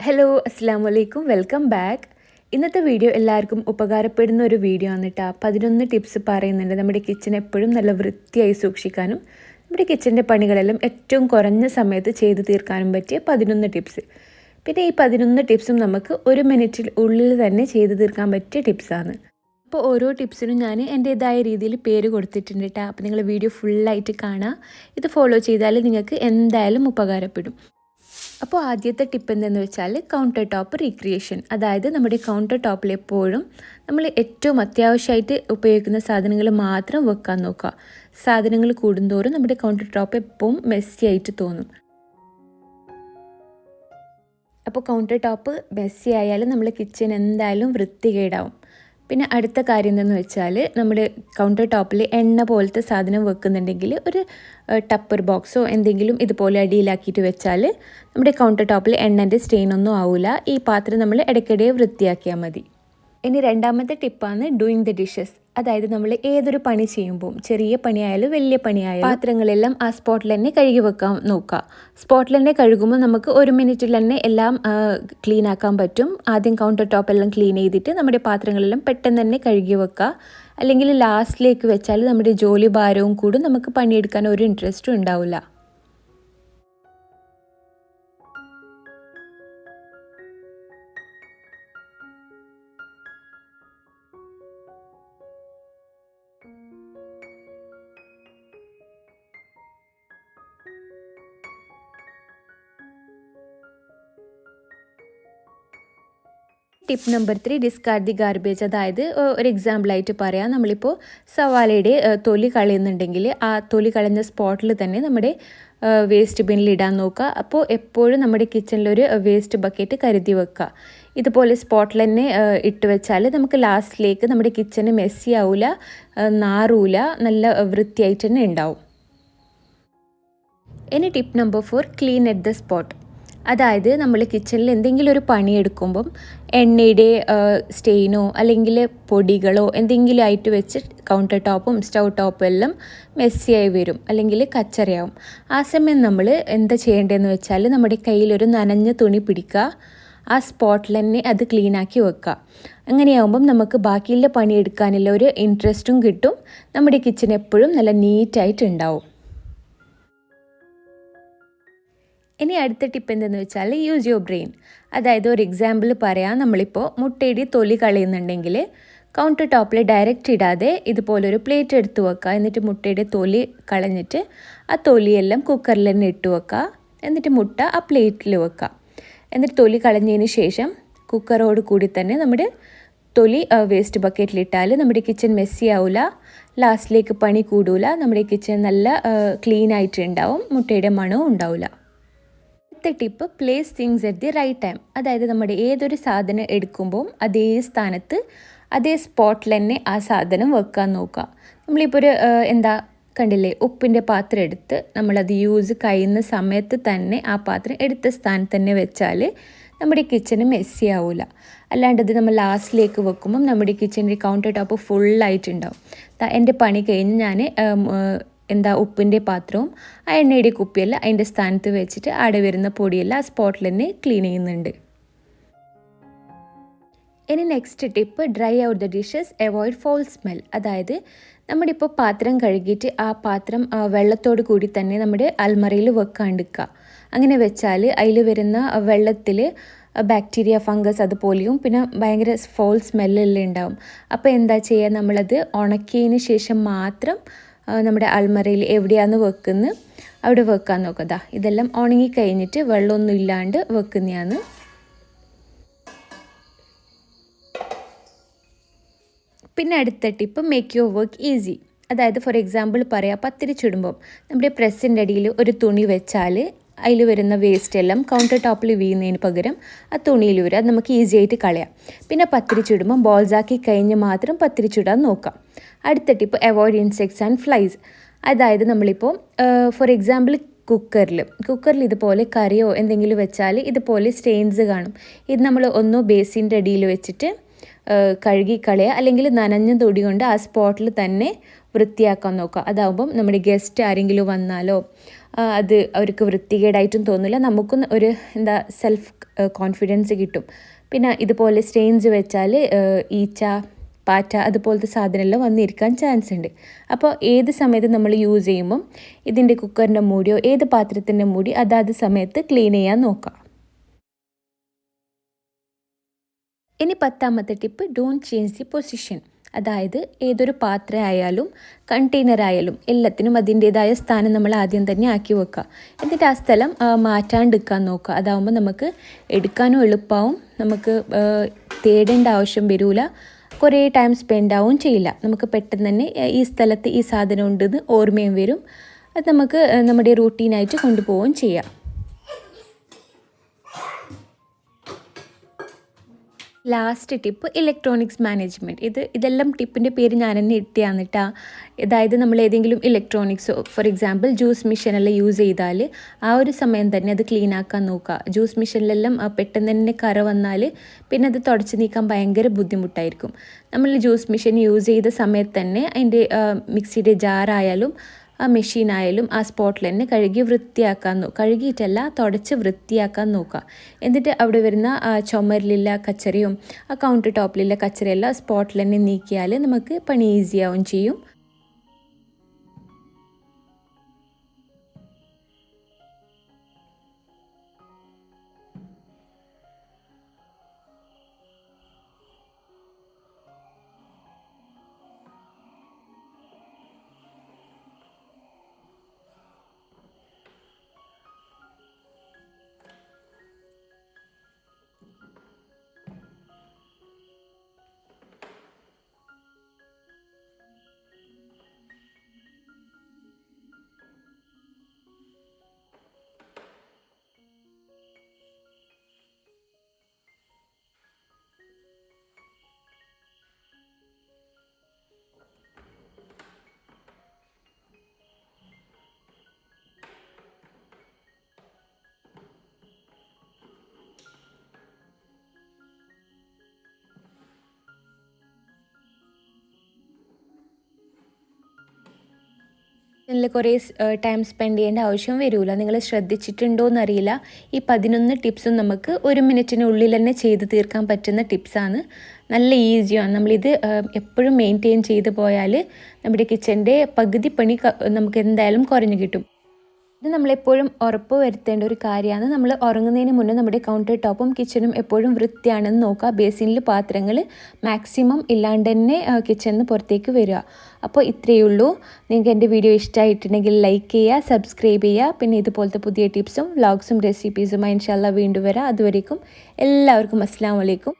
Hello അസ്സാം വലൈക്കും welcome back. ഇന്നത്തെ വീഡിയോ എല്ലാവർക്കും ഉപകാരപ്പെടുന്ന ഒരു വീഡിയോ ആണ് കേട്ടോ. 11 ടിപ്സ് പറയുന്നുണ്ട് നമ്മുടെ കിച്ചൺ എപ്പോഴും നല്ല വൃത്തിയായി സൂക്ഷിക്കാനും നമ്മുടെ കിച്ചൻ്റെ പണികളെല്ലാം ഏറ്റവും കുറഞ്ഞ സമയത്ത് ചെയ്ത് തീർക്കാനും പറ്റിയ 11 ടിപ്സ്. പിന്നെ ഈ 11 ടിപ്സും നമുക്ക് 1 മിനിറ്റിൽ ഉള്ളിൽ തന്നെ ചെയ്ത് തീർക്കാൻ പറ്റിയ ടിപ്സാണ്. അപ്പോൾ ഓരോ ടിപ്സിനും ഞാൻ എൻ്റേതായ രീതിയിൽ പേര് കൊടുത്തിട്ടുണ്ട് കേട്ടോ. അപ്പോൾ നിങ്ങൾ വീഡിയോ ഫുള്ളായിട്ട് കാണുക. ഇത് ഫോളോ ചെയ്താൽ നിങ്ങൾക്ക് എന്തായാലും ഉപകാരപ്പെടും. അപ്പോൾ ആദ്യത്തെ ടിപ്പ് എന്തെന്ന് വെച്ചാൽ കൗണ്ടർ ടോപ്പ് റീക്രിയേഷൻ. അതായത് നമ്മുടെ കൗണ്ടർ ടോപ്പിൽ എപ്പോഴും നമ്മൾ ഏറ്റവും അത്യാവശ്യമായിട്ട് ഉപയോഗിക്കുന്ന സാധനങ്ങൾ മാത്രം വെക്കാൻ നോക്കുക. സാധനങ്ങൾ കൂടുന്തോറും നമ്മുടെ കൗണ്ടർ ടോപ്പ് എപ്പോഴും മെസ്സി ആയിട്ട് തോന്നും. അപ്പോൾ കൗണ്ടർ ടോപ്പ് മെസ്സി ആയാലും നമ്മുടെ കിച്ചൺ എന്തായാലും വൃത്തികേടാവും. പിന്നെ അടുത്ത കാര്യം എന്തെന്ന് വെച്ചാൽ നമ്മുടെ കൗണ്ടർ ടോപ്പിൽ എണ്ണ പോലത്തെ സാധനം വെക്കുന്നുണ്ടെങ്കിൽ ഒരു ടപ്പർ ബോക്സോ എന്തെങ്കിലും ഇതുപോലെ അടിയിലാക്കിയിട്ട് വെച്ചാൽ നമ്മുടെ കൗണ്ടർ ടോപ്പിൽ എണ്ണൻ്റെ സ്റ്റെയിനൊന്നും ആവില്ല. ഈ പാത്രം നമ്മൾ ഇടയ്ക്കിടെ വൃത്തിയാക്കിയാൽ മതി. ഇനി രണ്ടാമത്തെ ടിപ്പാണ് ഡൂയിങ് ദ ഡിഷസ്. അതായത് നമ്മൾ ഏതൊരു പണി ചെയ്യുമ്പോൾ ചെറിയ പണിയായാലും വലിയ പണിയായാലും പാത്രങ്ങളെല്ലാം ആ സ്പോട്ടിൽ തന്നെ കഴുകി വെക്കാൻ നോക്കുക. സ്പോട്ടിൽ തന്നെ കഴുകുമ്പോൾ നമുക്ക് 1 മിനിറ്റിൽ തന്നെ എല്ലാം ക്ലീൻ ആക്കാൻ പറ്റും. ആദ്യം കൗണ്ടർ ടോപ്പ് എല്ലാം ക്ലീൻ ചെയ്തിട്ട് നമ്മുടെ പാത്രങ്ങളെല്ലാം പെട്ടെന്ന് തന്നെ കഴുകി വെക്കുക. അല്ലെങ്കിൽ ലാസ്റ്റിലേക്ക് വെച്ചാൽ നമ്മുടെ ജോലി ഭാരവും കൂടും, നമുക്ക് പണിയെടുക്കാൻ ഒരു ഇൻട്രസ്റ്റും ഉണ്ടാവില്ല. Tip number 3 discard the garbage. അതായത് ഒരു എക്സാമ്പിളായിട്ട് പറയാം, നമ്മളിപ്പോൾ സവാളയുടെ തൊലി കളയുന്നുണ്ടെങ്കിൽ ആ തൊലി കളഞ്ഞ സ്പോട്ടിൽ തന്നെ നമ്മുടെ വേസ്റ്റ് ബിന്നിൽ ഇടാൻ നോക്കുക. അപ്പോൾ എപ്പോഴും നമ്മുടെ കിച്ചണിലൊരു വേസ്റ്റ് ബക്കറ്റ് കരുതി വെക്കുക. ഇതുപോലെ സ്പോട്ടിൽ തന്നെ ഇട്ട് വെച്ചാൽ നമുക്ക് ലാസ്റ്റിലേക്ക് നമ്മുടെ കിച്ചണ് മെസ്സി ആവില്ല, നാറൂല, നല്ല വൃത്തിയായിട്ട് തന്നെ ഉണ്ടാവും. ഇനി tip number 4 clean at the spot. അതായത് നമ്മൾ കിച്ചണിൽ എന്തെങ്കിലും ഒരു പണിയെടുക്കുമ്പം എണ്ണയുടെ സ്റ്റെയിനോ അല്ലെങ്കിൽ പൊടികളോ എന്തെങ്കിലും ആയിട്ട് വെച്ച് കൗണ്ടർ ടോപ്പും സ്റ്റൗ ടോപ്പും എല്ലാം മെസ്സിയായി വരും, അല്ലെങ്കിൽ കച്ചറയാവും. ആ സമയം നമ്മൾ എന്താ ചെയ്യേണ്ടതെന്ന് വെച്ചാൽ നമ്മുടെ കയ്യിലൊരു നനഞ്ഞ തുണി പിടിക്കുക, ആ സ്പോട്ടിൽ തന്നെ അത് ക്ലീനാക്കി വെക്കുക. അങ്ങനെയാകുമ്പം നമുക്ക് ബാക്കിയുള്ള പണിയെടുക്കാനുള്ള ഒരു ഇൻട്രസ്റ്റും കിട്ടും, നമ്മുടെ കിച്ചൺ എപ്പോഴും നല്ല നീറ്റായിട്ടുണ്ടാവും. ഇനി അടുത്ത ടിപ്പ് എന്തെന്ന് വെച്ചാൽ യൂസ് യുവർ ബ്രെയിൻ. അതായത് ഒരു എക്സാമ്പിൾ പറയാം, നമ്മളിപ്പോൾ മുട്ടയുടെ തൊലി കളയുന്നുണ്ടെങ്കിൽ കൗണ്ടർ ടോപ്പിൽ ഡയറക്റ്റ് ഇടാതെ ഇതുപോലൊരു പ്ലേറ്റ് എടുത്ത് വെക്കുക. എന്നിട്ട് മുട്ടയുടെ തൊലി കളഞ്ഞിട്ട് ആ തൊലിയെല്ലാം കുക്കറിൽ തന്നെ ഇട്ട് വെക്കുക. എന്നിട്ട് മുട്ട ആ പ്ലേറ്റിൽ വെക്കുക. എന്നിട്ട് തൊലി കളഞ്ഞതിന് ശേഷം കുക്കറോട് കൂടി തന്നെ നമ്മുടെ തൊലി വേസ്റ്റ് ബക്കറ്റിലിട്ടാൽ നമ്മുടെ കിച്ചൺ മെസ്സി ആവില്ല, ലാസ്റ്റിലേക്ക് പണി കൂടൂല, നമ്മുടെ കിച്ചൺ നല്ല ക്ലീൻ ആയിട്ടുണ്ടാവും, മുട്ടയുടെ മണവും ഉണ്ടാവില്ല. അടുത്ത tip place things at the right time. അതായത് നമ്മുടെ ഏതൊരു സാധനം എടുക്കുമ്പോൾ അതേ സ്ഥാനത്ത് അതേ സ്പോട്ടിൽ തന്നെ ആ സാധനം വെക്കാൻ നോക്കുക. നമ്മളിപ്പോൾ ഒരു കണ്ടില്ലേ, ഉപ്പിൻ്റെ പാത്രം എടുത്ത് നമ്മളത് യൂസ് കഴിയുന്ന സമയത്ത് തന്നെ ആ പാത്രം എടുത്ത സ്ഥാനത്ത് തന്നെ വെച്ചാൽ നമ്മുടെ കിച്ചണ് മെസ്സി ആവില്ല. അല്ലാണ്ട് അത് നമ്മൾ ലാസ്റ്റിലേക്ക് വെക്കുമ്പം നമ്മുടെ കിച്ചണിൻ്റെ കൗണ്ടർ ടോപ്പ് ഫുള്ളായിട്ടുണ്ടാവും. എൻ്റെ പണി കഴിഞ്ഞ് ഞാൻ ഉപ്പിൻ്റെ പാത്രവും ആ എണ്ണയുടെ കുപ്പിയെല്ലാം അതിൻ്റെ സ്ഥാനത്ത് വെച്ചിട്ട് അവിടെ വരുന്ന പൊടിയെല്ലാം ആ സ്പോട്ടിൽ തന്നെ ക്ലീൻ ചെയ്യുന്നുണ്ട്. ഇനി next tip dry out the dishes, avoid foul smell. അതായത് നമ്മളിപ്പോൾ പാത്രം കഴുകിയിട്ട് ആ പാത്രം വെള്ളത്തോട് കൂടി തന്നെ നമ്മുടെ അൽമറയിൽ വെക്കാണ്ടിരിക്കുക. അങ്ങനെ വെച്ചാൽ അതിൽ വരുന്ന വെള്ളത്തിൽ ബാക്ടീരിയ, ഫംഗസ് അതുപോലെയും പിന്നെ ഭയങ്കര ഫൗൾ സ്മെല്ലെല്ലാം ഉണ്ടാവും. അപ്പോൾ എന്താ ചെയ്യുക, നമ്മളത് ഉണക്കിയതിന് ശേഷം മാത്രം നമ്മുടെ അൽമറയിൽ എവിടെയാണ് വെക്കുന്നത് അവിടെ വെക്കാൻ നോക്കുക. ഇതെല്ലാം ഉണങ്ങി കഴിഞ്ഞിട്ട് വെള്ളമൊന്നും ഇല്ലാണ്ട് വെക്കുന്നതാണ്. പിന്നെ അടുത്ത tip make your work easy. അതായത് ഫോർ എക്സാമ്പിൾ പറയാം, പത്തിരി ചുടുമ്പം നമ്മുടെ പ്രസ്സിൻ്റെ അടിയിൽ ഒരു തുണി വെച്ചാൽ അതിൽ വരുന്ന വേസ്റ്റ് എല്ലാം കൗണ്ടർ ടോപ്പിൽ വീഴുന്നതിന് പകരം ആ തുണിയിൽ വരും, അത് നമുക്ക് ഈസി ആയിട്ട് കളയാം. പിന്നെ പത്തിരി ചുടുമ്പം ബോൾസാക്കി കഴിഞ്ഞ് മാത്രം പത്തിരി ചുടാൻ നോക്കാം. അടുത്ത tip avoid insects and flies. അതായത് നമ്മളിപ്പോൾ ഫോർ എക്സാമ്പിൾ കുക്കറിൽ ഇതുപോലെ കറിയോ എന്തെങ്കിലും വെച്ചാൽ ഇതുപോലെ സ്റ്റെയിൻസ് കാണും. ഇത് നമ്മൾ ഒന്നോ ബേസിൻ്റെ അടിയിൽ വെച്ചിട്ട് കഴുകി കളയുക, അല്ലെങ്കിൽ നനഞ്ഞ തൊടി കൊണ്ട് ആ സ്പോട്ടിൽ തന്നെ വൃത്തിയാക്കാൻ നോക്കുക. അതാകുമ്പം നമ്മുടെ ഗസ്റ്റ് ആരെങ്കിലും വന്നാലോ അത് അവർക്ക് വൃത്തികേടായിട്ടും തോന്നില്ല, നമുക്കും ഒരു സെൽഫ് കോൺഫിഡൻസ് കിട്ടും. പിന്നെ ഇതുപോലെ സ്റ്റെയിൻസ് വെച്ചാൽ ഈച്ച, പാറ്റ അതുപോലത്തെ സാധനമെല്ലാം വന്നിരിക്കാൻ ചാൻസ് ഉണ്ട്. അപ്പോൾ ഏത് സമയത്ത് നമ്മൾ യൂസ് ചെയ്യുമ്പം ഇതിൻ്റെ കുക്കറിൻ്റെ മൂടിയോ ഏത് പാത്രത്തിൻ്റെ മൂടി അതാത് സമയത്ത് ക്ലീൻ ചെയ്യാൻ നോക്കാം. ഇനി 10ാമത്തെ tip, don't change the position. അതായത് ഏതൊരു പാത്രം ആയാലും കണ്ടെയ്നർ ആയാലും എല്ലാത്തിനും അതിൻ്റേതായ സ്ഥാനം നമ്മൾ ആദ്യം തന്നെ ആക്കി വെക്കുക. എന്നിട്ട് ആ സ്ഥലം മാറ്റാണ്ടിരിക്കാൻ നോക്കുക. അതാവുമ്പോൾ നമുക്ക് എടുക്കാനും എളുപ്പമാവും, നമുക്ക് തേടേണ്ട ആവശ്യം വരില്ല, കുറേ ടൈം സ്പെൻഡ് ആവും ചെയ്യില്ല. നമുക്ക് പെട്ടെന്ന് തന്നെ ഈ സ്ഥലത്ത് ഈ സാധനം ഉണ്ടെന്ന് ഓർമ്മയും വരും. അത് നമുക്ക് നമ്മുടെ റൂട്ടീനായിട്ട് കൊണ്ടുപോവുകയും ചെയ്യാം. Last tip, electronics management. ഇതെല്ലാം ടിപ്പിൻ്റെ പേര് ഞാൻ തന്നെ ഇട്ടിയാണ് കേട്ടോ. അതായത് നമ്മൾ ഏതെങ്കിലും ഇലക്ട്രോണിക്സ്, ഫോർ എക്സാമ്പിൾ ജ്യൂസ് മെഷീനെല്ലാം യൂസ് ചെയ്താൽ ആ ഒരു സമയം തന്നെ അത് ക്ലീൻ ആക്കാൻ നോക്കുക. ജ്യൂസ് മെഷീനിലെല്ലാം പെട്ടെന്ന് തന്നെ കറ വന്നാൽ പിന്നെ അത് തുടച്ച് നീക്കാൻ ഭയങ്കര ബുദ്ധിമുട്ടായിരിക്കും. നമ്മൾ ജ്യൂസ് മെഷീൻ യൂസ് ചെയ്ത സമയത്ത് തന്നെ അതിൻ്റെ മിക്സിയുടെ ജാറായാലും ആ മെഷീനായാലും ആ സ്പോട്ടിൽ തന്നെ കഴുകിയിട്ടല്ല തുടച്ച് വൃത്തിയാക്കാൻ നോക്കുക. എന്നിട്ട് അവിടെ വരുന്ന ചുമരിലുള്ള കച്ചറയും ആ കൗണ്ടർ ടോപ്പിലുള്ള കച്ചറയെല്ലാം സ്പോട്ടിൽ തന്നെ നീക്കിയാൽ നമുക്ക് പണി ഈസിയാവും ചെയ്യും. ഇതിൽ കുറേ ടൈം സ്പെൻഡ് ചെയ്യേണ്ട ആവശ്യം വരില്ല. നിങ്ങൾ ശ്രദ്ധിച്ചിട്ടുണ്ടോ എന്നറിയില്ല, ഈ 11 ടിപ്സും നമുക്ക് 1 മിനിറ്റിനുള്ളിൽ തന്നെ ചെയ്ത് തീർക്കാൻ പറ്റുന്ന ടിപ്സാണ്. നല്ല ഈസിയാണ്. നമ്മളിത് എപ്പോഴും മെയിൻറ്റെയിൻ ചെയ്ത് പോയാൽ നമ്മുടെ കിച്ചൻ്റെ പകുതി പണി നമുക്ക് എന്തായാലും കുറഞ്ഞു കിട്ടും. ഇത് നമ്മളെപ്പോഴും ഉറപ്പ് വരുത്തേണ്ട ഒരു കാര്യമാണ്. നമ്മൾ ഉറങ്ങുന്നതിന് മുന്നേ നമ്മുടെ കൗണ്ടർ ടോപ്പും കിച്ചണും എപ്പോഴും വൃത്തിയാണെന്ന് നോക്കുക. ബേസിനിൽ പാത്രങ്ങൾ മാക്സിമം ഇല്ലാണ്ട് തന്നെ കിച്ചണിൽ നിന്ന് പുറത്തേക്ക് വരിക. അപ്പോൾ ഇത്രയേ ഉള്ളൂ. നിങ്ങൾക്ക് എൻ്റെ വീഡിയോ ഇഷ്ടമായിട്ടുണ്ടെങ്കിൽ ലൈക്ക് ചെയ്യുക, സബ്സ്ക്രൈബ് ചെയ്യുക. പിന്നെ ഇതുപോലത്തെ പുതിയ ടിപ്സും വ്ളോഗ്സും റെസിപ്പീസുമായി ഇൻഷാ അല്ലാഹ് വീണ്ടും വരാം. അതുവരേക്കും എല്ലാവർക്കും അസ്സലാമു അലൈക്കും.